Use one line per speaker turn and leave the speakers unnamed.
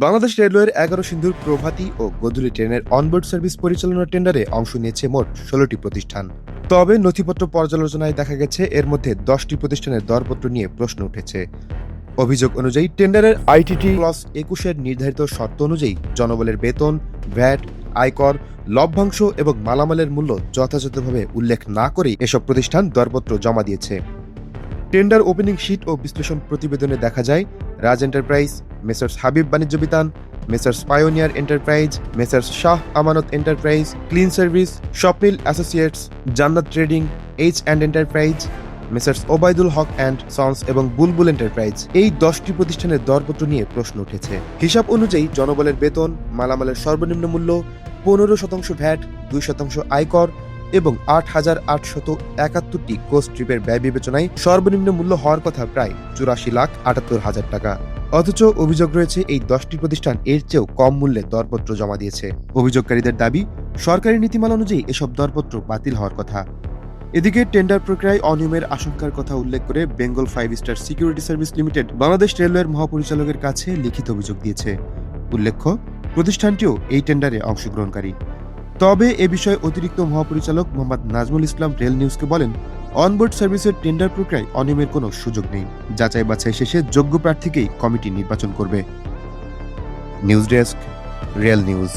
বাংলাদেশ রেলওয়ের 11 সিন্ধুর প্রভাতী ও গধূলি ট্রেনের অনবোর্ড সার্ভিস পরিচালনা টেন্ডারে অংশ নিয়েছে মোট 16টি প্রতিষ্ঠান। তবে নথিপত্র পর্যালোচনায় দেখা গেছে এর মধ্যে 10টি প্রতিষ্ঠানের দরপত্র নিয়ে প্রশ্ন উঠেছে। অভিযোগ অনুযায়ী টেন্ডারের আইটিটি ক্লস 21-এর নির্ধারিত শর্ত অনুযায়ী জনবলের বেতন, ভ্যাট, আয়কর, লভ্যাংশ এবং মালামালের মূল্য যথাযথভাবে উল্লেখ না করেই এসব প্রতিষ্ঠান দরপত্র জমা দিয়েছে। টেন্ডার ওপেনিং শিট ও বিশ্লেষণ প্রতিবেদনে দেখা যায় রাজ enterprise, messrs Habib Banijya Bitan, messrs pioneer enterprise, messrs Shah Amanat enterprise, clean service, Swapnil associates, Jannat trading, H and enterprise, messrs Obaidul Haque and sons এবং বুলবুল এন্টারপ্রাইজ এই 10টি প্রতিষ্ঠানের দরপত্র নিয়ে প্রশ্ন উঠেছে। হিসাব অনুযায়ী জনবলের বেতন, মালামালের সর্বনিম্ন মূল্য, 15% ভ্যাট, 2% আয়কর এবং 8,871টি কোচ ট্রিপের ব্যয় বিবেচনায় সর্বনিম্ন মূল্য হওয়ার কথা প্রায় 84,78,000 টাকা। অথচ অভিযোগ রয়েছে এই 10টি প্রতিষ্ঠান এর চেয়েও কম মূল্যে দরপত্র জমা দিয়েছে। অভিযোগকারীদের দাবি, সরকারি নীতিমালা অনুযায়ী এসব দরপত্র বাতিল হওয়ার কথা। এদিকে টেন্ডার প্রক্রিয়ায় অনিয়মের আশঙ্কার কথা উল্লেখ করে Bengal 5 star security service limited Bangladesh রেলওয়ের মহাপরিচালকের কাছে লিখিত অভিযোগ দিয়েছে। উল্লেখ্য, প্রতিষ্ঠানটিও এই টেন্ডারে অংশগ্রহণকারী। তবে এ বিষয়ে অতিরিক্ত মহাপরিচালক মোহাম্মদ নাজমুল ইসলাম রেল নিউজকে বলেন, অনবোর্ড সার্ভিসের টেন্ডার প্রক্রিয়ায় অনিয়মের কোনো সুযোগ নেই। যাচাই বাছাই শেষে যোগ্য প্রার্থীকেই কমিটি নির্বাচন করবে। News desk, rail news.